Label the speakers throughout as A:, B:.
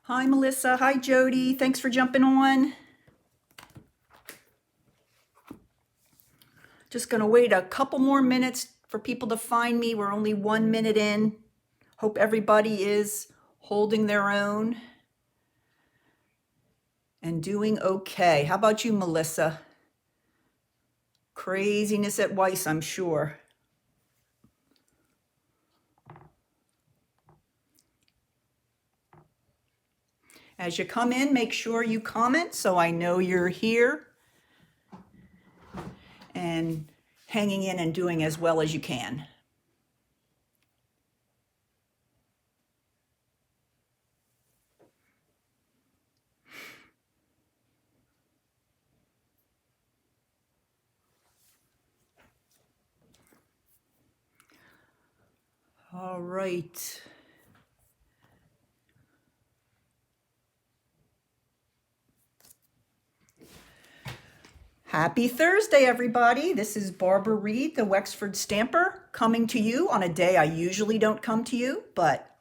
A: Hi, Melissa. Hi, Jody. Thanks for jumping on. Just going to wait a couple more minutes for people to find me. We're only 1 minute in. Hope everybody is holding their own and doing okay. How about you, Melissa? Craziness at Weiss, I'm sure. As you come in, make sure you comment so I know you're here and hanging in and doing as well as you can. All right. Happy Thursday, everybody. This is Barbara Reed, the Wexford Stamper, coming to you on a day I usually don't come to you, but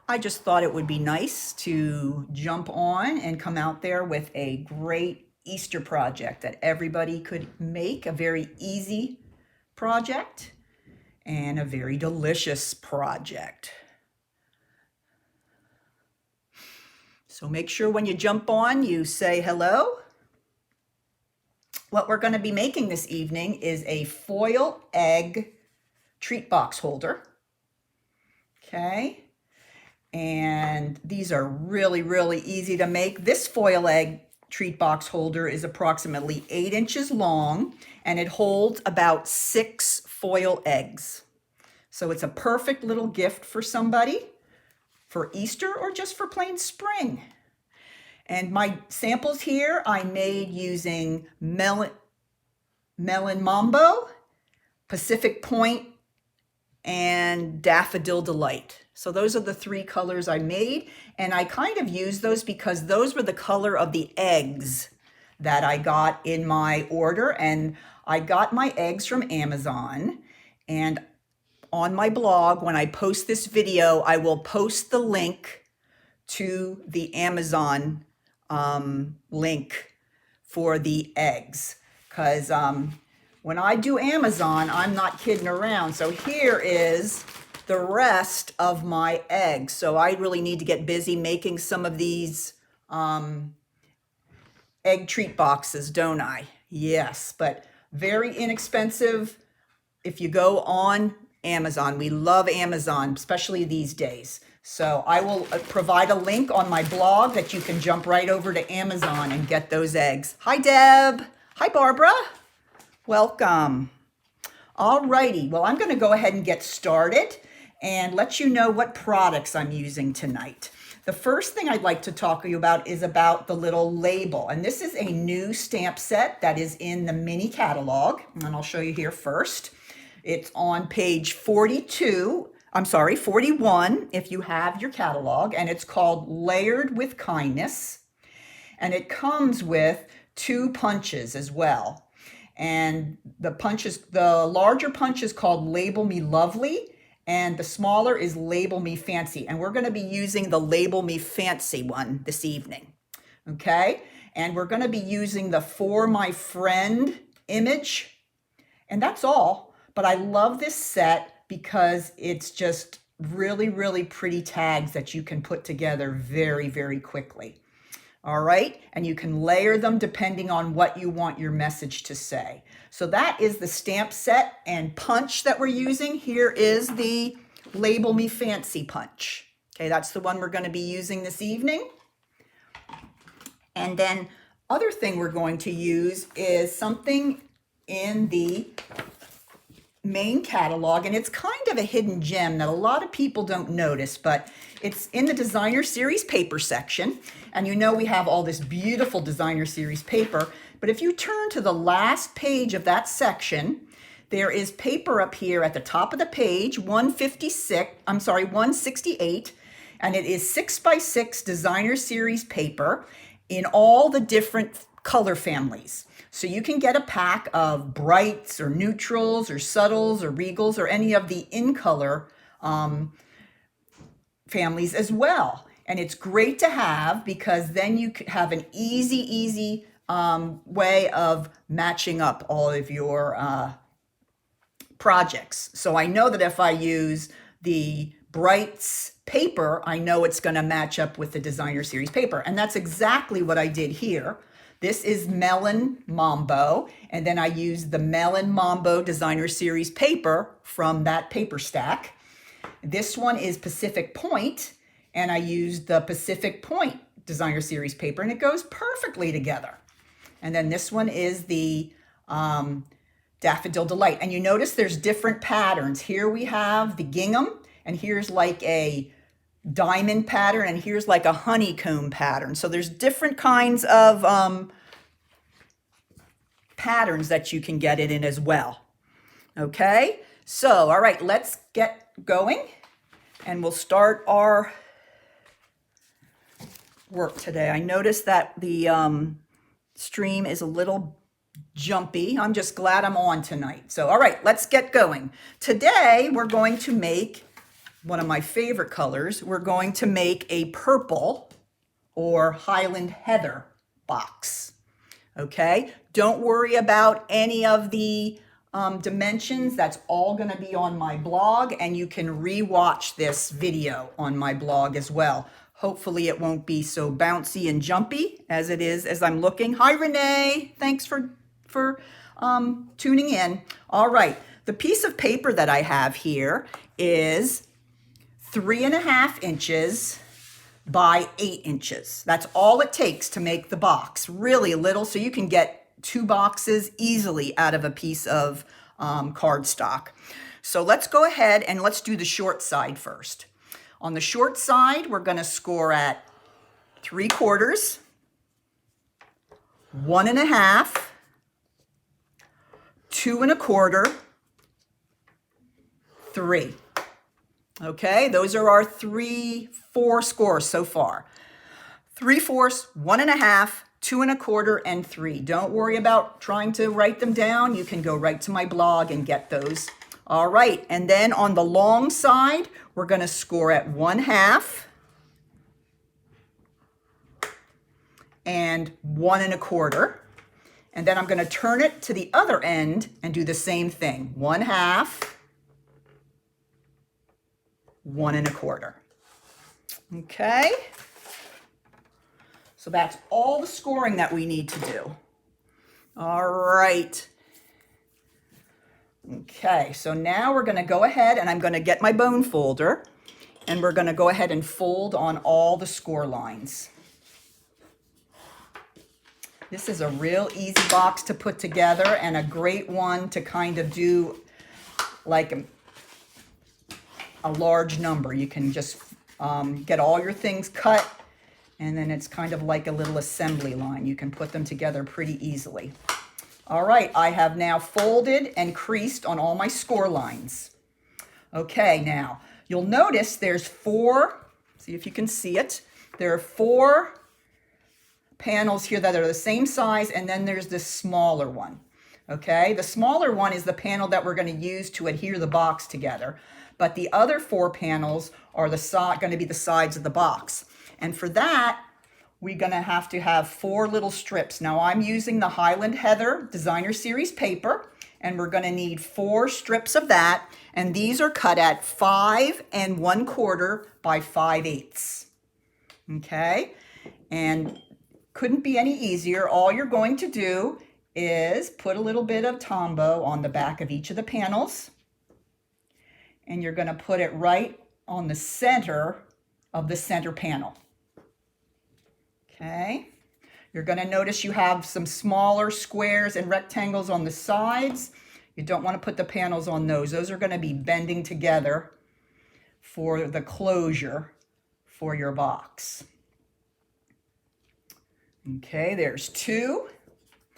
A: I just thought it would be nice to jump on and come out there with a great Easter project that everybody could make, a very easy project and a very delicious project. So make sure when you jump on, you say hello. What we're going to be making this evening is a foil egg treat box holder. Okay. And these are really, really easy to make. This foil egg treat box holder is approximately 8 inches long and it holds about 6 foil eggs. So it's a perfect little gift for somebody for Easter or just for plain spring. And my samples here I made using Melon Mambo, Pacific Point, and Daffodil Delight. So those are the 3 colors I made. And I kind of used those because those were the color of the eggs that I got in my order. And I got my eggs from Amazon. And on my blog, when I post this video, I will post the link to the Amazon link for the eggs. Because when I do Amazon, I'm not kidding around. So here is the rest of my eggs. So I really need to get busy making some of these egg treat boxes, don't I? Yes, but very inexpensive if you go on Amazon. We love Amazon, especially these days. So I will provide a link on my blog that you can jump right over to Amazon and get those eggs. Hi, Deb. Hi, Barbara. Welcome. All righty. Well, I'm going to go ahead and get started and let you know what products I'm using tonight. The first thing I'd like to talk to you about is about the little label. And this is a new stamp set that is in the mini catalog. And I'll show you here first. It's on page 41 if you have your catalog, and it's called Layered with Kindness. And it comes with 2 punches as well. And the larger punch is called Label Me Lovely, and the smaller is Label Me Fancy. And we're going to be using the Label Me Fancy one this evening. Okay? And we're going to be using the For My Friend image. And that's all. But I love this set because it's just really, really pretty tags that you can put together very, very quickly. All right, and you can layer them depending on what you want your message to say. So that is the stamp set and punch that we're using. Here is the Label Me Fancy punch. Okay, that's the one we're going to be using this evening. And then other thing we're going to use is something in the main catalog, and it's kind of a hidden gem that a lot of people don't notice, but it's in the designer series paper section. And you know we have all this beautiful designer series paper, but if you turn to the last page of that section, there is paper up here at the top of the page, 168, and it is 6x6 designer series paper in all the different color families. So you can get a pack of brights or neutrals or subtles or regals or any of the in color families as well. And it's great to have because then you have an easy way of matching up all of your projects. So I know that if I use the Brights paper, I know it's going to match up with the Designer Series paper. And that's exactly what I did here. This is Melon Mambo, and then I used the Melon Mambo Designer Series paper from that paper stack. This one is Pacific Point, and I used the Pacific Point Designer Series paper, and it goes perfectly together. And then this one is the Daffodil Delight. And you notice there's different patterns. Here we have the gingham, and here's like a diamond pattern, and here's like a honeycomb pattern. So there's different kinds of patterns that you can get it in as well. Okay, so all right, let's get going, and we'll start our work today. I noticed that the stream is a little jumpy. I'm just glad I'm on tonight. So all right, let's get going. Today we're going to make one of my favorite colors. We're going to make a purple or Highland Heather box. Okay, don't worry about any of the dimensions. That's all going to be on my blog, and you can re-watch this video on my blog as well. Hopefully it won't be so bouncy and jumpy as it is as I'm looking. Hi, Renee. Thanks for tuning in. All right, the piece of paper that I have here is 3.5 inches by 8 inches. That's all it takes to make the box. Really little, so you can get 2 boxes easily out of a piece of cardstock. So let's go ahead and let's do the short side first. On the short side, we're going to score at 3/4, 1.5, 2 1/4, 3. Okay, those are our 4 scores so far. 3/4, 1.5, 2 1/4, and 3. Don't worry about trying to write them down. You can go right to my blog and get those. All right, and then on the long side, we're going to score at 1/2 and 1 1/4. And then I'm going to turn it to the other end and do the same thing. 1/2, 1 1/4. Okay. So that's all the scoring that we need to do. All right. Okay, so now we're going to go ahead and I'm going to get my bone folder and we're going to go ahead and fold on all the score lines. This is a real easy box to put together and a great one to kind of do like a large number. You can just get all your things cut, and then it's kind of like a little assembly line. You can put them together pretty easily. All right, I have now folded and creased on all my score lines. Okay, now you'll notice there's 4, see if you can see it. There are 4 panels here that are the same size, and then there's this smaller one. Okay, the smaller one is the panel that we're going to use to adhere the box together, but the other 4 panels are going to be the sides of the box. And for that, we're going to have 4 little strips. Now I'm using the Highland Heather Designer Series paper, and we're going to need 4 strips of that, and these are cut at 5 1/4 by 5/8. Okay, and couldn't be any easier. All you're going to do is put a little bit of Tombow on the back of each of the panels, and you're going to put it right on the center of the center panel. Okay, you're going to notice you have some smaller squares and rectangles on the sides. You don't want to put the panels on those. Those are going to be bending together for the closure for your box. Okay, there's 2.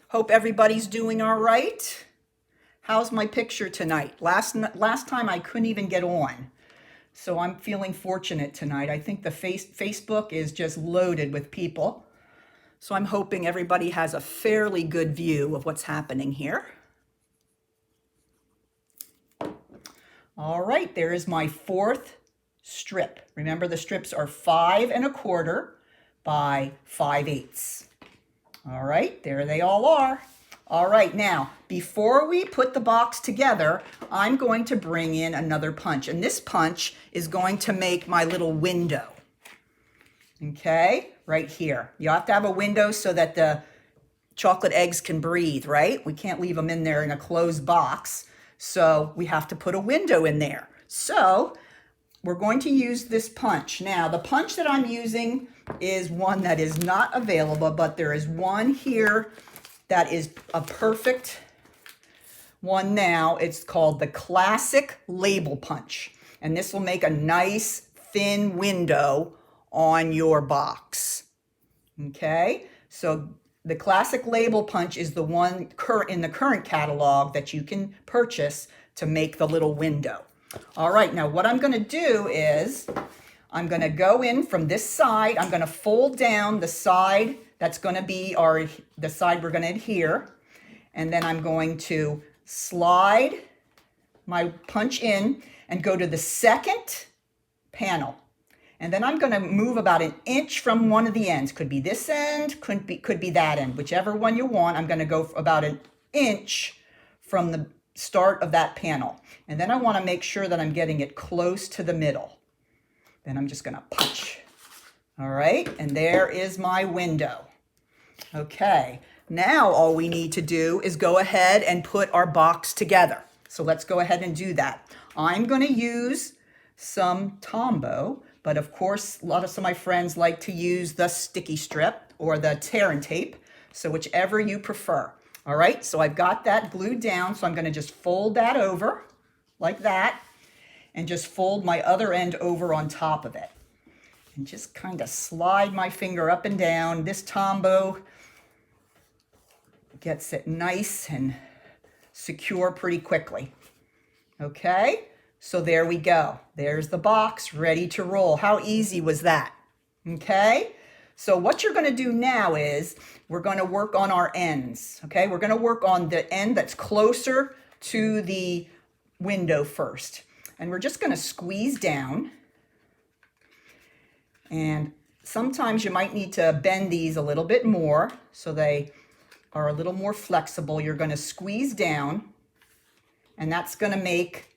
A: Hope everybody's doing all right. How's my picture tonight? Last time I couldn't even get on. So I'm feeling fortunate tonight. I think the Facebook is just loaded with people. So I'm hoping everybody has a fairly good view of what's happening here. All right, there is my 4th strip. Remember, the strips are 5 1/4 by 5/8. All right, there they all are. All right, now, before we put the box together, I'm going to bring in another punch. And this punch is going to make my little window. Okay, right here. You have to have a window so that the chocolate eggs can breathe, right? We can't leave them in there in a closed box. So we have to put a window in there. So we're going to use this punch. Now, the punch that I'm using is one that is not available, but there is one here that is a perfect one now. It's called the Classic Label Punch. And this will make a nice thin window on your box. Okay, so the Classic Label Punch is the one in the current catalog that you can purchase to make the little window. All right, now what I'm going to do is I'm going to go in from this side. I'm going to fold down the side that's going to be the side we're going to adhere. And then I'm going to slide my punch in and go to the second panel. And then I'm going to move about 1 inch from one of the ends. Could be this end, could be that end. Whichever one you want, I'm going to go about 1 inch from the start of that panel. And then I want to make sure that I'm getting it close to the middle. Then I'm just going to punch. All right, and there is my window. Okay, now all we need to do is go ahead and put our box together. So let's go ahead and do that. I'm going to use some Tombow, but of course, some of my friends like to use the sticky strip or the tear and tape. So whichever you prefer. All right, so I've got that glued down. So I'm going to just fold that over like that and just fold my other end over on top of it. And just kind of slide my finger up and down. This Tombow gets it nice and secure pretty quickly. Okay, so there we go. There's the box ready to roll. How easy was that? Okay, so what you're going to do now is we're going to work on our ends. Okay, we're going to work on the end that's closer to the window first. And we're just going to squeeze down. And sometimes you might need to bend these a little bit more so they are a little more flexible. You're going to squeeze down, and that's going to make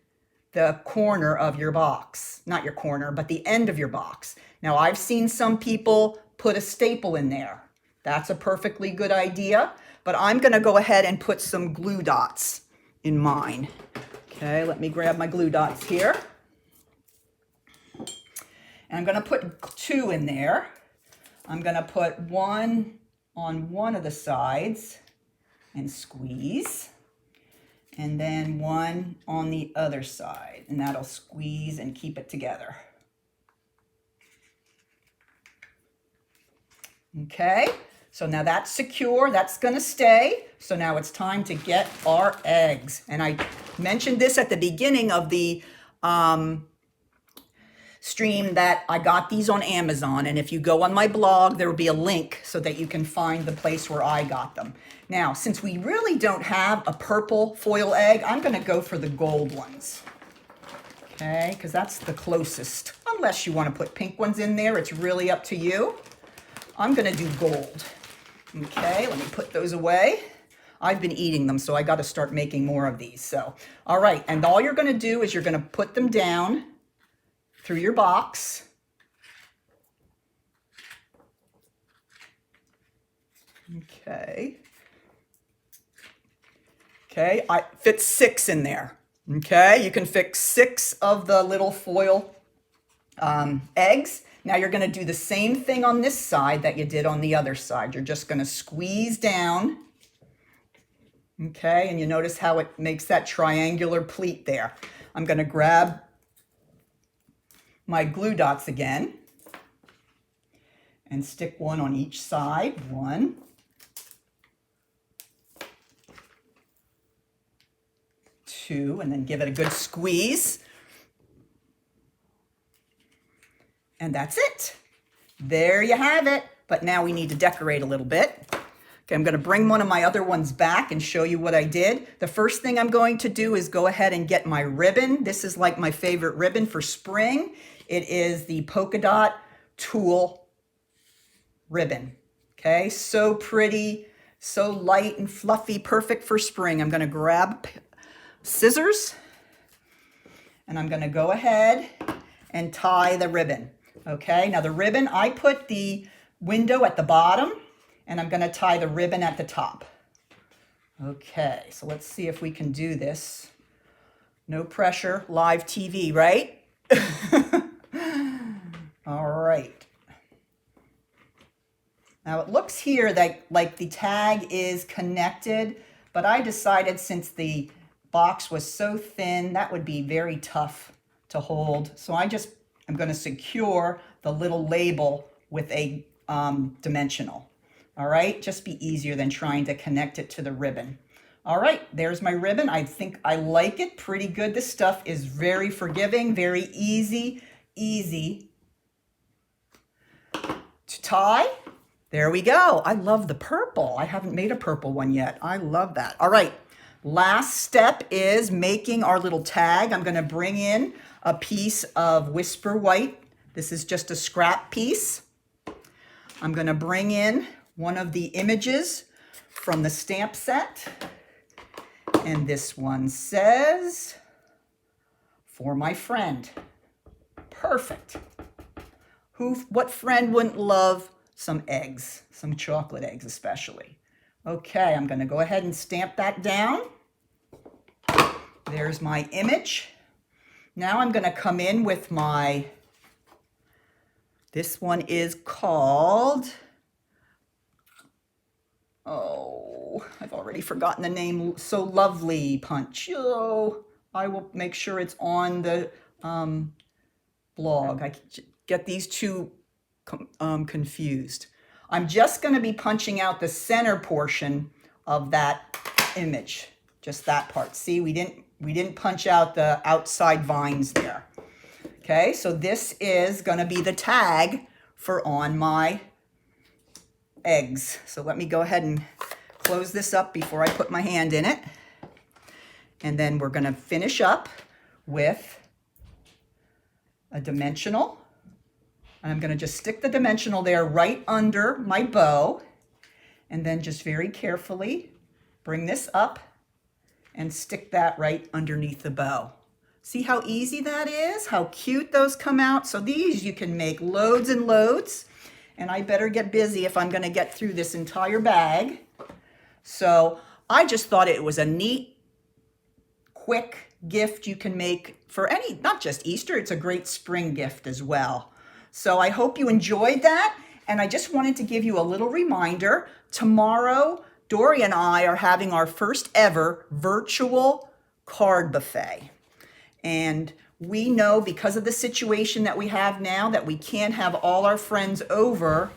A: the corner of your box. Not your corner, but the end of your box. Now, I've seen some people put a staple in there. That's a perfectly good idea, but I'm going to go ahead and put some glue dots in mine. Okay, let me grab my glue dots here. And I'm going to put 2 in there. I'm going to put 1 on one of the sides and squeeze. And then 1 on the other side. And that'll squeeze and keep it together. Okay, so now that's secure. That's going to stay. So now it's time to get our eggs. And I mentioned this at the beginning of the stream that I got these on Amazon, and if you go on my blog, there will be a link so that you can find the place where I got them. Now, since we really don't have a purple foil egg, I'm going to go for the gold ones. Okay, because that's the closest. Unless you want to put pink ones in there, it's really up to you. I'm going to do gold. Okay, let me put those away. I've been eating them, so I got to start making more of these. So, all right, and all you're going to do is you're going to put them down through your box. Okay. Okay, I fit 6 in there. Okay, you can fit 6 of the little foil eggs. Now you're going to do the same thing on this side that you did on the other side. You're just going to squeeze down. Okay, and you notice how it makes that triangular pleat there. I'm going to grab my glue dots again and stick 1 on each side. 1. 2, and then give it a good squeeze. And that's it. There you have it. But now we need to decorate a little bit. Okay, I'm going to bring one of my other ones back and show you what I did. The first thing I'm going to do is go ahead and get my ribbon. This is like my favorite ribbon for spring. It is the Polka Dot Tulle ribbon. Okay, so pretty, so light and fluffy, perfect for spring. I'm going to grab scissors and I'm going to go ahead and tie the ribbon. Okay, now the ribbon, I put the window at the bottom and I'm going to tie the ribbon at the top. Okay, so let's see if we can do this. No pressure, live TV, right? All right. Now it looks here that like the tag is connected, but I decided since the box was so thin, that would be very tough to hold. So I'm going to secure the little label with a dimensional. All right, just be easier than trying to connect it to the ribbon. All right, there's my ribbon. I think I like it pretty good. This stuff is very forgiving, very easy to tie. There we go. I love the purple. I haven't made a purple one yet. I love that. All right, last step is making our little tag. I'm going to bring in a piece of Whisper White. This is just a scrap piece. I'm going to bring in one of the images from the stamp set. And this one says, "For my friend." Perfect. What friend wouldn't love some eggs, some chocolate eggs especially? Okay, I'm going to go ahead and stamp that down. There's my image. Now I'm going to come in with this one is called, oh, I've already forgotten the name. So Lovely Punch. Oh, I will make sure it's on the blog. I get these two confused. I'm just going to be punching out the center portion of that image, just that part. See, we didn't punch out the outside vines there. Okay, so this is going to be the tag for on my eggs. So let me go ahead and close this up before I put my hand in it. And then we're going to finish up with a dimensional. And I'm going to just stick the dimensional there right under my bow. And then just very carefully bring this up and stick that right underneath the bow. See how easy that is? How cute those come out? So these you can make loads and loads. And I better get busy if I'm going to get through this entire bag. So I just thought it was a neat, quick gift you can make for any, not just Easter, it's a great spring gift as well. So I hope you enjoyed that. And I just wanted to give you a little reminder. Tomorrow, Dory and I are having our first ever virtual card buffet. And we know because of the situation that we have now that we can't have all our friends over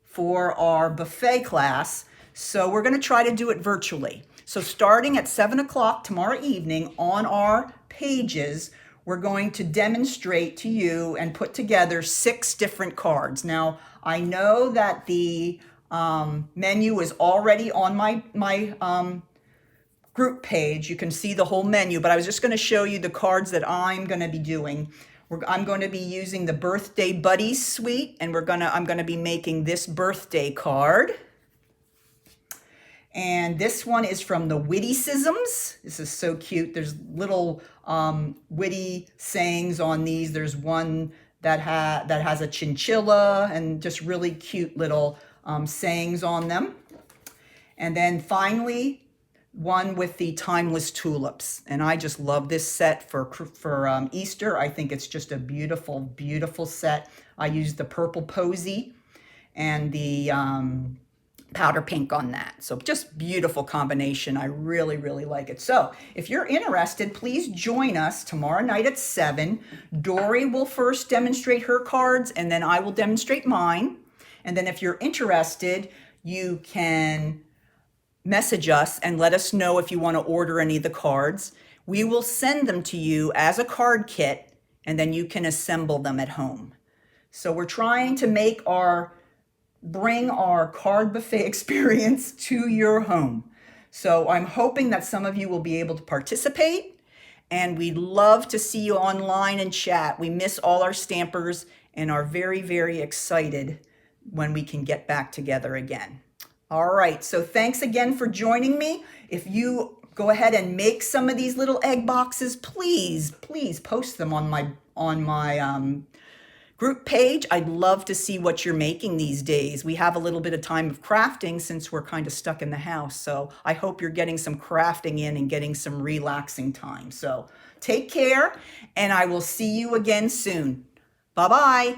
A: for our buffet class. So we're going to try to do it virtually. So starting at 7 o'clock tomorrow evening on our pages, we're going to demonstrate to you and put together 6 different cards. Now, I know that the menu is already on my group page. You can see the whole menu, but I was just going to show you the cards that I'm going to be doing. I'm going to be using the Birthday Buddies suite, and I'm going to be making this birthday card. And this one is from the Witticisms. This is so cute. There's little witty sayings on these. There's one that has a chinchilla and just really cute little sayings on them. And then finally, one with the timeless tulips. And I just love this set for Easter. I think it's just a beautiful, beautiful set. I used the purple posy and the powder pink on that. So just beautiful combination. I really, really like it. So if you're interested, please join us tomorrow night at 7. Dory will first demonstrate her cards and then I will demonstrate mine. And then if you're interested, you can message us and let us know if you want to order any of the cards. We will send them to you as a card kit and then you can assemble them at home. So we're trying to make our bring our card buffet experience to your home. So I'm hoping that some of you will be able to participate, and we'd love to see you online and chat. We miss all our stampers and are very, very excited when we can get back together again. All right, so thanks again for joining me. If you go ahead and make some of these little egg boxes, please post them on my group page. I'd love to see what you're making these days. We have a little bit of time of crafting since we're kind of stuck in the house. So I hope you're getting some crafting in and getting some relaxing time. So take care, and I will see you again soon. Bye-bye.